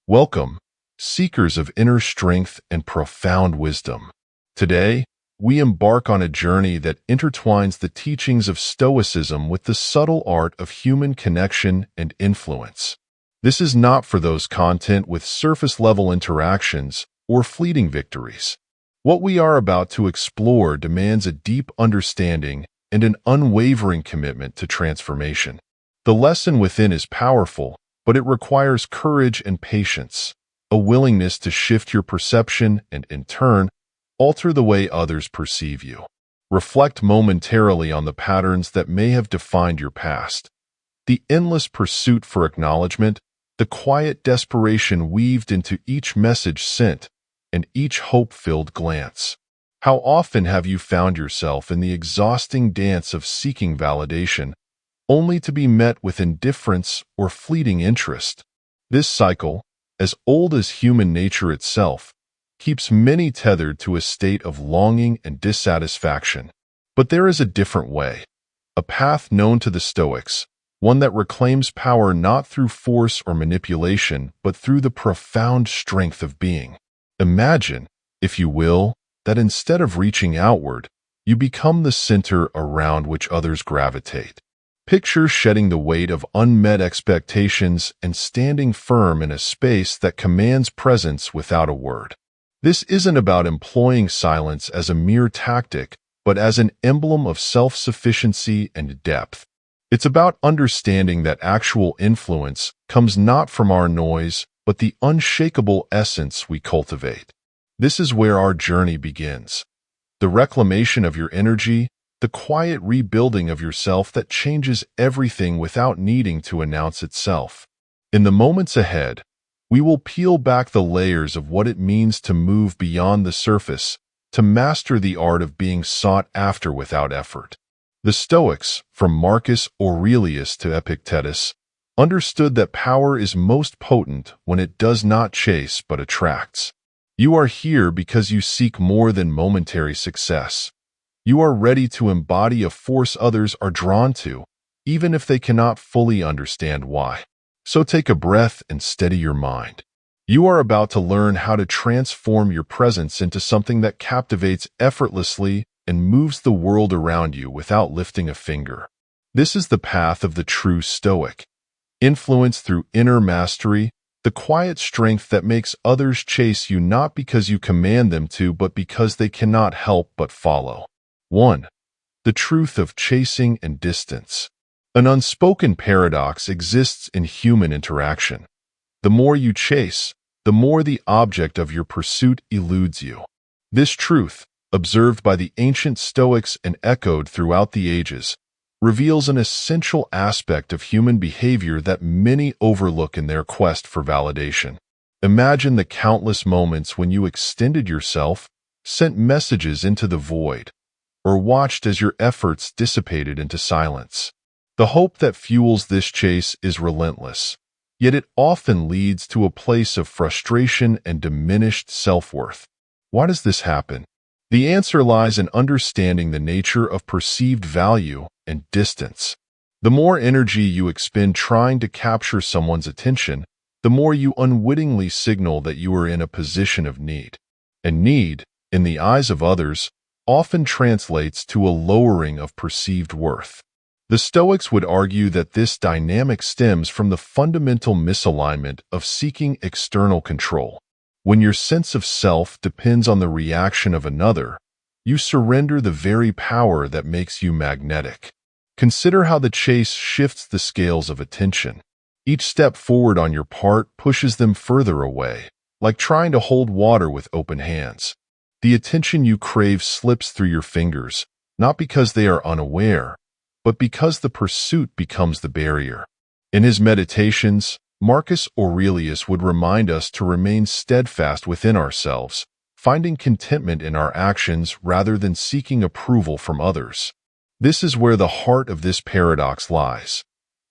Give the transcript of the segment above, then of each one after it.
Welcome, seekers of inner strength and profound wisdom. Today, we embark on a journey that intertwines the teachings of Stoicism with the subtle art of human connection and influence. This is not for those content with surface-level interactions or fleeting victories. What we are about to explore demands a deep understanding and an unwavering commitment to transformation. The lesson within is powerful, but it requires courage and patience, a willingness to shift your perception and, in turn, alter the way others perceive you. Reflect momentarily on the patterns that may have defined your past. The endless pursuit for acknowledgement, the quiet desperation weaved into each message sent, and each hope-filled glance. How often have you found yourself in the exhausting dance of seeking validation, only to be met with indifference or fleeting interest? This cycle, as old as human nature itself, keeps many tethered to a state of longing and dissatisfaction. But there is a different way, a path known to the Stoics, one that reclaims power not through force or manipulation, but through the profound strength of being. Imagine, if you will, that instead of reaching outward, you become the center around which others gravitate. Picture shedding the weight of unmet expectations and standing firm in a space that commands presence without a word. This isn't about employing silence as a mere tactic, but as an emblem of self-sufficiency and depth. It's about understanding that actual influence comes not from our noise, but the unshakable essence we cultivate. This is where our journey begins. The reclamation of your energy, the quiet rebuilding of yourself that changes everything without needing to announce itself. In the moments ahead, we will peel back the layers of what it means to move beyond the surface, to master the art of being sought after without effort. The Stoics, from Marcus Aurelius to Epictetus, understood that power is most potent when it does not chase but attracts. You are here because you seek more than momentary success. You are ready to embody a force others are drawn to, even if they cannot fully understand why. So take a breath and steady your mind. You are about to learn how to transform your presence into something that captivates effortlessly and moves the world around you without lifting a finger. This is the path of the true Stoic. Influence through inner mastery, the quiet strength that makes others chase you not because you command them to, but because they cannot help but follow. 1. The truth of chasing and distance. An unspoken paradox exists in human interaction. The more you chase, the more the object of your pursuit eludes you. This truth, observed by the ancient Stoics and echoed throughout the ages, reveals an essential aspect of human behavior that many overlook in their quest for validation. Imagine the countless moments when you extended yourself, sent messages into the void, or watched as your efforts dissipated into silence. The hope that fuels this chase is relentless, yet it often leads to a place of frustration and diminished self-worth. Why does this happen? The answer lies in understanding the nature of perceived value and distance. The more energy you expend trying to capture someone's attention, the more you unwittingly signal that you are in a position of need. And need, in the eyes of others, often translates to a lowering of perceived worth. The Stoics would argue that this dynamic stems from the fundamental misalignment of seeking external control. When your sense of self depends on the reaction of another, you surrender the very power that makes you magnetic. Consider how the chase shifts the scales of attention. Each step forward on your part pushes them further away, like trying to hold water with open hands. The attention you crave slips through your fingers, not because they are unaware, but because the pursuit becomes the barrier. In his Meditations, Marcus Aurelius would remind us to remain steadfast within ourselves, finding contentment in our actions rather than seeking approval from others. This is where the heart of this paradox lies.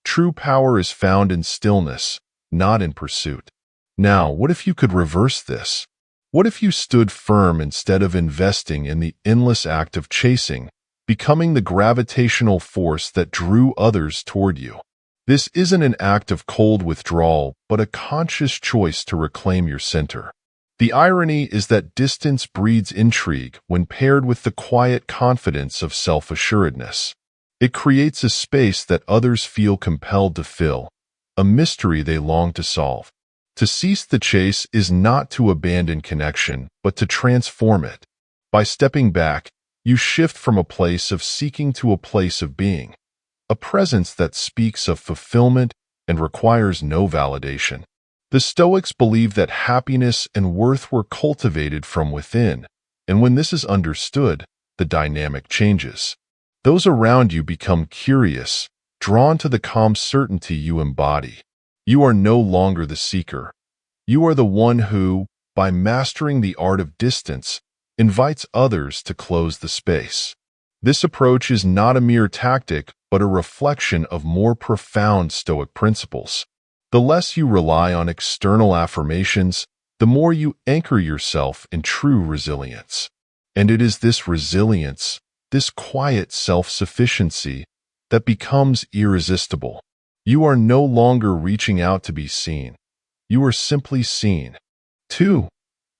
True power is found in stillness, not in pursuit. Now, what if you could reverse this? What if you stood firm instead of investing in the endless act of chasing, becoming the gravitational force that drew others toward you? This isn't an act of cold withdrawal, but a conscious choice to reclaim your center. The irony is that distance breeds intrigue when paired with the quiet confidence of self-assuredness. It creates a space that others feel compelled to fill, a mystery they long to solve. To cease the chase is not to abandon connection, but to transform it. By stepping back, you shift from a place of seeking to a place of being, a presence that speaks of fulfillment and requires no validation. The Stoics believed that happiness and worth were cultivated from within, and when this is understood, the dynamic changes. Those around you become curious, drawn to the calm certainty you embody. You are no longer the seeker. You are the one who, by mastering the art of distance, invites others to close the space. This approach is not a mere tactic, but a reflection of more profound Stoic principles. The less you rely on external affirmations, the more you anchor yourself in true resilience. And it is this resilience, this quiet self-sufficiency, that becomes irresistible. You are no longer reaching out to be seen. You are simply seen. 2.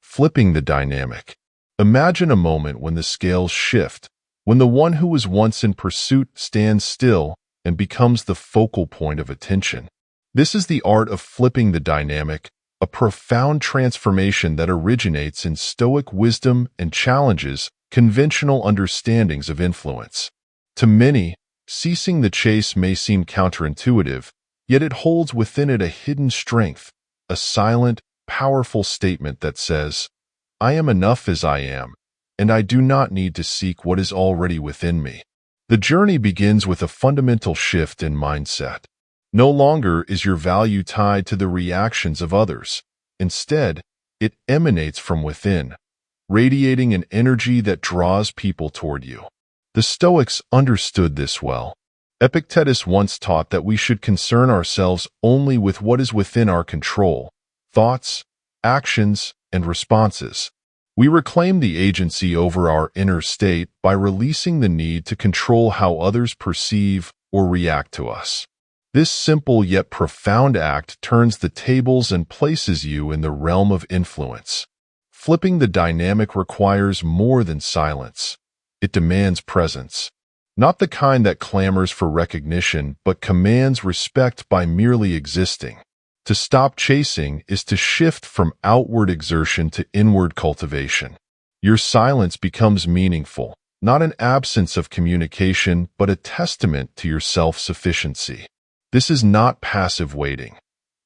Flipping the dynamic. Imagine a moment when the scales shift, when the one who was once in pursuit stands still and becomes the focal point of attention. This is the art of flipping the dynamic, a profound transformation that originates in Stoic wisdom and challenges conventional understandings of influence. To many, ceasing the chase may seem counterintuitive, yet it holds within it a hidden strength, a silent, powerful statement that says, "I am enough as I am, and I do not need to seek what is already within me." The journey begins with a fundamental shift in mindset. No longer is your value tied to the reactions of others. Instead, it emanates from within, radiating an energy that draws people toward you. The Stoics understood this well. Epictetus once taught that we should concern ourselves only with what is within our control: thoughts, actions, and responses. We reclaim the agency over our inner state by releasing the need to control how others perceive or react to us. This simple yet profound act turns the tables and places you in the realm of influence. Flipping the dynamic requires more than silence. It demands presence. Not the kind that clamors for recognition, but commands respect by merely existing. To stop chasing is to shift from outward exertion to inward cultivation. Your silence becomes meaningful, not an absence of communication, but a testament to your self-sufficiency. This is not passive waiting.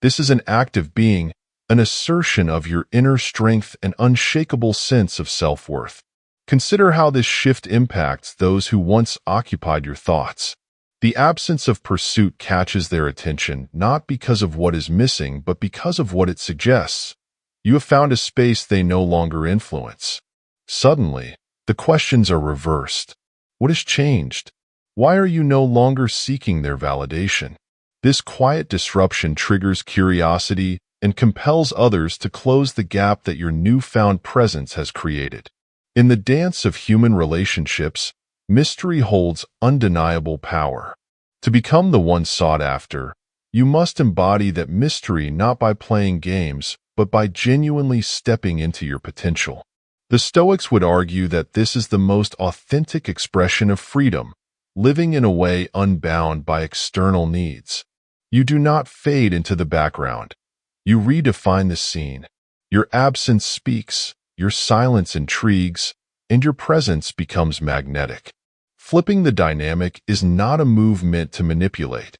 This is an active being, an assertion of your inner strength and unshakable sense of self-worth. Consider how this shift impacts those who once occupied your thoughts. The absence of pursuit catches their attention not because of what is missing, but because of what it suggests. You have found a space they no longer influence. Suddenly, the questions are reversed. What has changed? Why are you no longer seeking their validation? This quiet disruption triggers curiosity and compels others to close the gap that your newfound presence has created. In the dance of human relationships, mystery holds undeniable power. To become the one sought after, you must embody that mystery not by playing games, but by genuinely stepping into your potential. The Stoics would argue that this is the most authentic expression of freedom, living in a way unbound by external needs. You do not fade into the background. You redefine the scene. Your absence speaks, your silence intrigues, and your presence becomes magnetic. Flipping the dynamic is not a move meant to manipulate.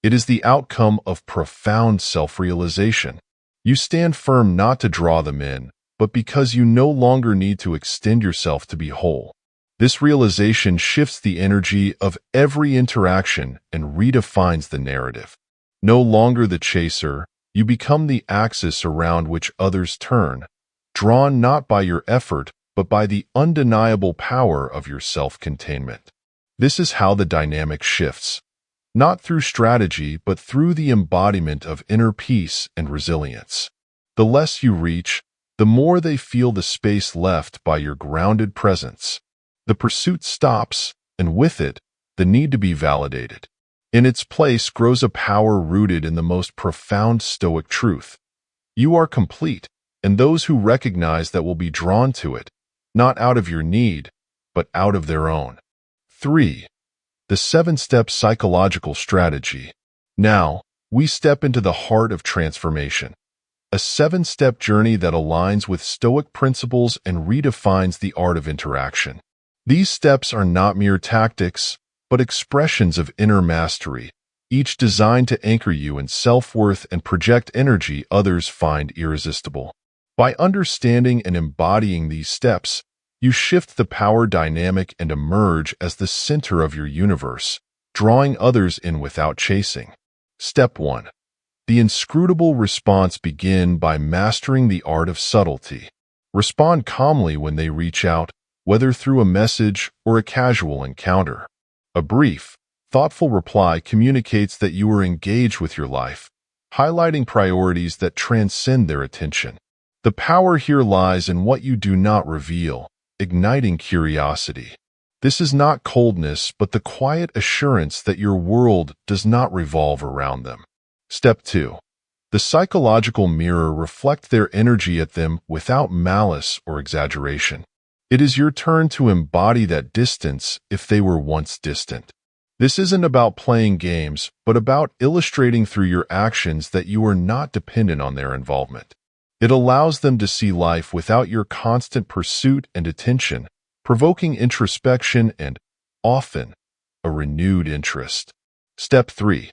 It is the outcome of profound self-realization. You stand firm not to draw them in, but because you no longer need to extend yourself to be whole. This realization shifts the energy of every interaction and redefines the narrative. No longer the chaser, you become the axis around which others turn, drawn not by your effort, but by the undeniable power of your self-containment. This is how the dynamic shifts, not through strategy, but through the embodiment of inner peace and resilience. The less you reach, the more they feel the space left by your grounded presence. The pursuit stops, and with it, the need to be validated. In its place grows a power rooted in the most profound Stoic truth. You are complete, and those who recognize that will be drawn to it, not out of your need, but out of their own. 3. The 7-step psychological strategy. Now, we step into the heart of transformation. A 7-step journey that aligns with Stoic principles and redefines the art of interaction. These steps are not mere tactics, but expressions of inner mastery, each designed to anchor you in self-worth and project energy others find irresistible. By understanding and embodying these steps, you shift the power dynamic and emerge as the center of your universe, drawing others in without chasing. Step 1. The inscrutable response. Begin by mastering the art of subtlety. Respond calmly when they reach out, whether through a message or a casual encounter. A brief, thoughtful reply communicates that you are engaged with your life, highlighting priorities that transcend their attention. The power here lies in what you do not reveal, igniting curiosity. This is not coldness, but the quiet assurance that your world does not revolve around them. Step 2. The psychological mirror. Reflect their energy at them without malice or exaggeration. It is your turn to embody that distance if they were once distant. This isn't about playing games, but about illustrating through your actions that you are not dependent on their involvement. It allows them to see life without your constant pursuit and attention, provoking introspection and, often, a renewed interest. Step 3.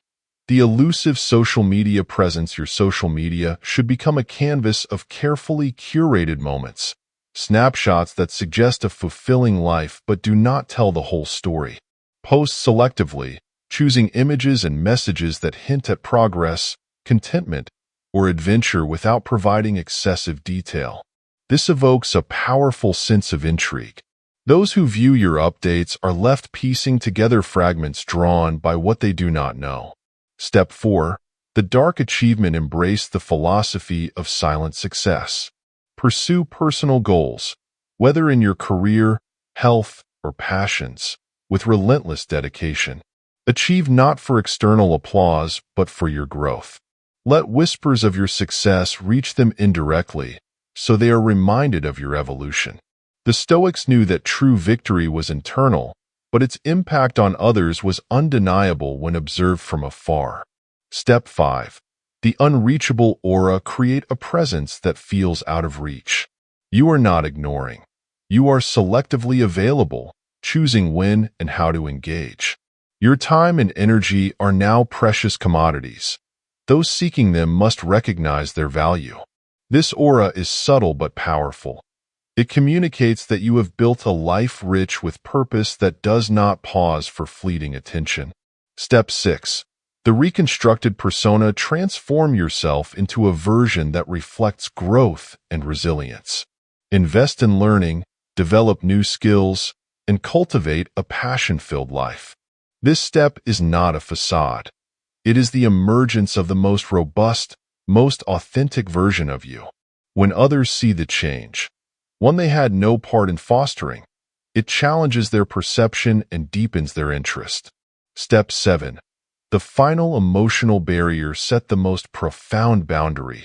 The elusive social media presence. Your social media should become a canvas of carefully curated moments, snapshots that suggest a fulfilling life but do not tell the whole story. Post selectively, choosing images and messages that hint at progress, contentment, or adventure without providing excessive detail. This evokes a powerful sense of intrigue. Those who view your updates are left piecing together fragments drawn by what they do not know. Step 4. The dark achievement. Embrace the philosophy of silent success. Pursue personal goals, whether in your career, health, or passions, with relentless dedication. Achieve not for external applause, but for your growth. Let whispers of your success reach them indirectly, so they are reminded of your evolution. The Stoics knew that true victory was internal, but its impact on others was undeniable when observed from afar. Step 5. The unreachable aura. Create a presence that feels out of reach. You are not ignoring. You are selectively available, choosing when and how to engage. Your time and energy are now precious commodities. Those seeking them must recognize their value. This aura is subtle but powerful. It communicates that you have built a life rich with purpose that does not pause for fleeting attention. Step 6. The reconstructed persona. Transform yourself into a version that reflects growth and resilience. Invest in learning, develop new skills, and cultivate a passion-filled life. This step is not a facade. It is the emergence of the most robust, most authentic version of you. When others see the change, one they had no part in fostering, it challenges their perception and deepens their interest. Step 7. The final emotional barrier. Set the most profound boundary,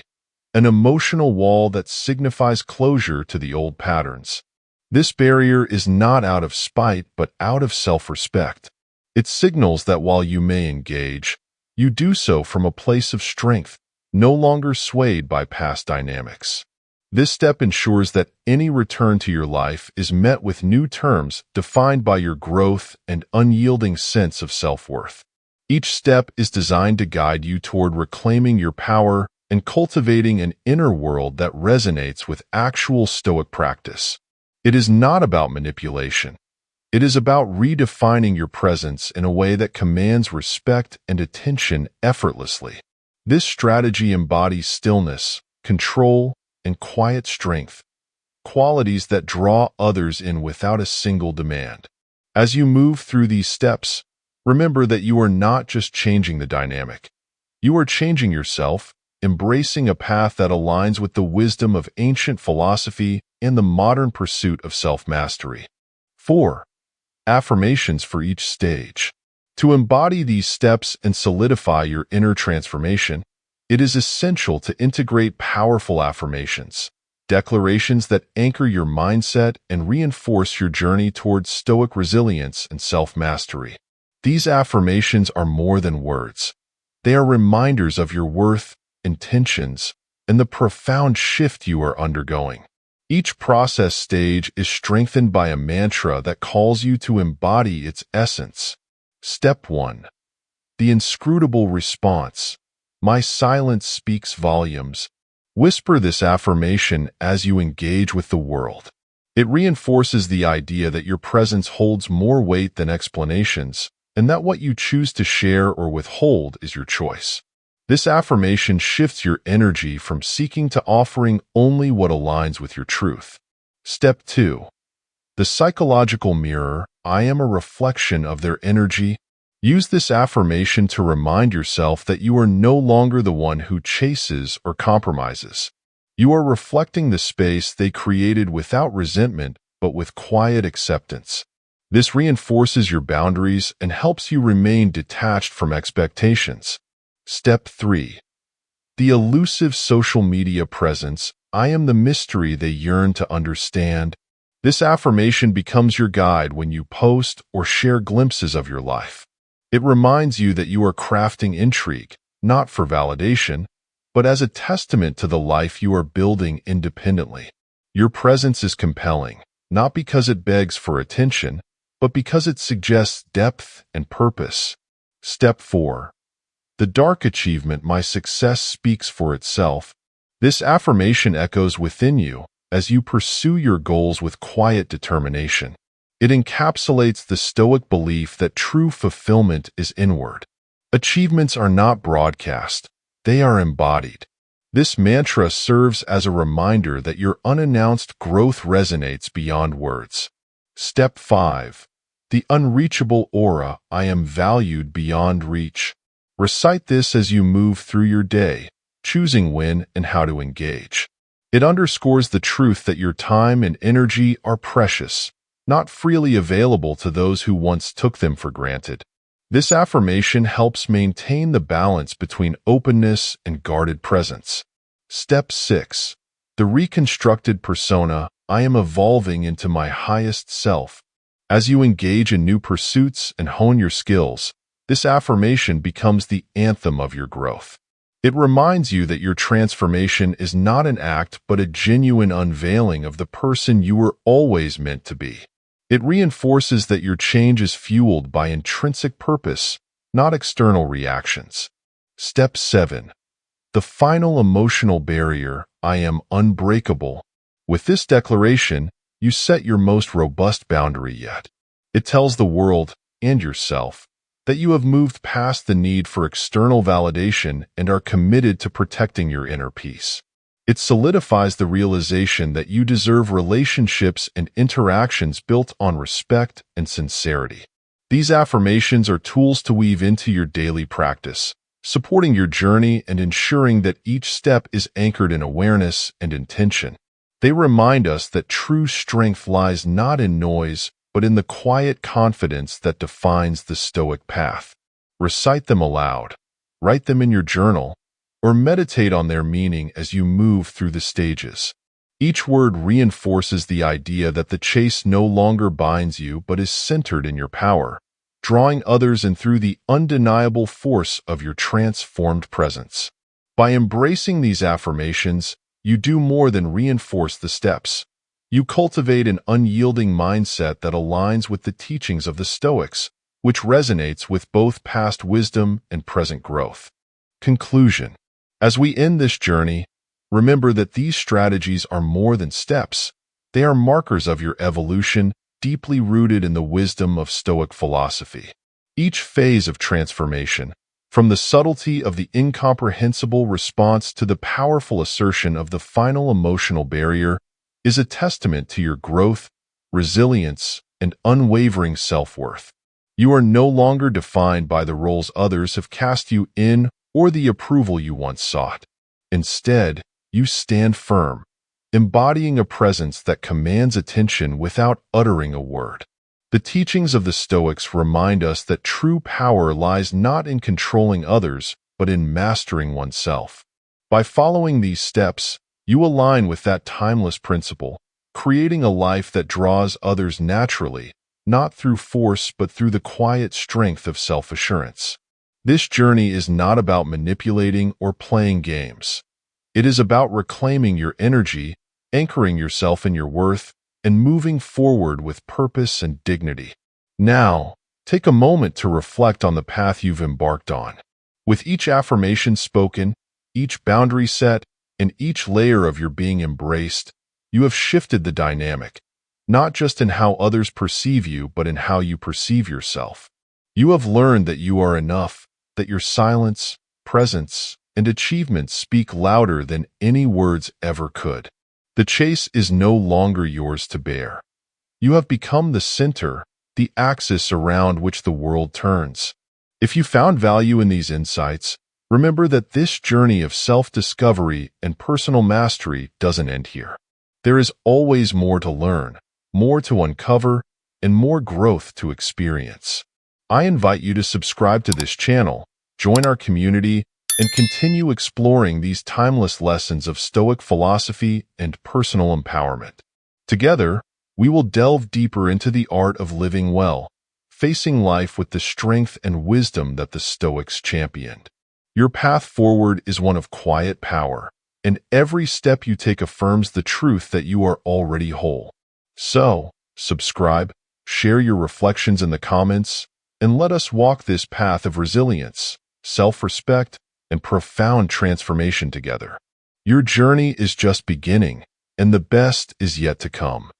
an emotional wall that signifies closure to the old patterns. This barrier is not out of spite but out of self-respect. It signals that while you may engage, you do so from a place of strength, no longer swayed by past dynamics. This step ensures that any return to your life is met with new terms defined by your growth and unyielding sense of self-worth. Each step is designed to guide you toward reclaiming your power and cultivating an inner world that resonates with actual Stoic practice. It is not about manipulation. It is about redefining your presence in a way that commands respect and attention effortlessly. This strategy embodies stillness, control, and quiet strength, qualities that draw others in without a single demand. As you move through these steps, remember that you are not just changing the dynamic. You are changing yourself, embracing a path that aligns with the wisdom of ancient philosophy and the modern pursuit of self-mastery. 4. Affirmations for each stage. To embody these steps and solidify your inner transformation, it is essential to integrate powerful affirmations, declarations that anchor your mindset and reinforce your journey towards Stoic resilience and self-mastery. These affirmations are more than words. They are reminders of your worth, intentions, and the profound shift you are undergoing. Each process stage is strengthened by a mantra that calls you to embody its essence. Step 1. The inscrutable response. My silence speaks volumes. Whisper this affirmation as you engage with the world. It reinforces the idea that your presence holds more weight than explanations, and that what you choose to share or withhold is your choice. This affirmation shifts your energy from seeking to offering only what aligns with your truth. Step 2. The psychological mirror. I am a reflection of their energy. Use this affirmation to remind yourself that you are no longer the one who chases or compromises. You are reflecting the space they created without resentment, but with quiet acceptance. This reinforces your boundaries and helps you remain detached from expectations. Step 3. The elusive social media presence. I am the mystery they yearn to understand. This affirmation becomes your guide when you post or share glimpses of your life. It reminds you that you are crafting intrigue, not for validation, but as a testament to the life you are building independently. Your presence is compelling, not because it begs for attention, but because it suggests depth and purpose. Step 4. The dark achievement. My success speaks for itself. This affirmation echoes within you as you pursue your goals with quiet determination. It encapsulates the Stoic belief that true fulfillment is inward. Achievements are not broadcast, they are embodied. This mantra serves as a reminder that your unannounced growth resonates beyond words. Step 5. The unreachable aura. I am valued beyond reach. Recite this as you move through your day, choosing when and how to engage. It underscores the truth that your time and energy are precious, not freely available to those who once took them for granted. This affirmation helps maintain the balance between openness and guarded presence. Step 6. The reconstructed persona. I am evolving into my highest self. As you engage in new pursuits and hone your skills, this affirmation becomes the anthem of your growth. It reminds you that your transformation is not an act but a genuine unveiling of the person you were always meant to be. It reinforces that your change is fueled by intrinsic purpose, not external reactions. Step 7. The final emotional barrier. I am unbreakable. With this declaration, you set your most robust boundary yet. It tells the world, and yourself, that you have moved past the need for external validation and are committed to protecting your inner peace. It solidifies the realization that you deserve relationships and interactions built on respect and sincerity. These affirmations are tools to weave into your daily practice, supporting your journey and ensuring that each step is anchored in awareness and intention. They remind us that true strength lies not in noise, but in the quiet confidence that defines the Stoic path. Recite them aloud, write them in your journal, or meditate on their meaning as you move through the stages. Each word reinforces the idea that the chase no longer binds you but is centered in your power, drawing others in through the undeniable force of your transformed presence. By embracing these affirmations, you do more than reinforce the steps. You cultivate an unyielding mindset that aligns with the teachings of the Stoics, which resonates with both past wisdom and present growth. Conclusion. As we end this journey, remember that these strategies are more than steps. They are markers of your evolution, deeply rooted in the wisdom of Stoic philosophy. Each phase of transformation, from the subtlety of the incomprehensible response to the powerful assertion of the final emotional barrier, is a testament to your growth, resilience, and unwavering self-worth. You are no longer defined by the roles others have cast you in or the approval you once sought. Instead, you stand firm, embodying a presence that commands attention without uttering a word. The teachings of the Stoics remind us that true power lies not in controlling others, but in mastering oneself. By following these steps, you align with that timeless principle, creating a life that draws others naturally, not through force but through the quiet strength of self-assurance. This journey is not about manipulating or playing games. It is about reclaiming your energy, anchoring yourself in your worth, and moving forward with purpose and dignity. Now, take a moment to reflect on the path you've embarked on. With each affirmation spoken, each boundary set, and each layer of your being embraced, you have shifted the dynamic, not just in how others perceive you, but in how you perceive yourself. You have learned that you are enough, that your silence, presence, and achievements speak louder than any words ever could. The chase is no longer yours to bear. You have become the center, the axis around which the world turns. If you found value in these insights, remember that this journey of self-discovery and personal mastery doesn't end here. There is always more to learn, more to uncover, and more growth to experience. I invite you to subscribe to this channel, join our community, and continue exploring these timeless lessons of Stoic philosophy and personal empowerment. Together, we will delve deeper into the art of living well, facing life with the strength and wisdom that the Stoics championed. Your path forward is one of quiet power, and every step you take affirms the truth that you are already whole. So, subscribe, share your reflections in the comments, and let us walk this path of resilience, self-respect, and profound transformation together. Your journey is just beginning, and the best is yet to come.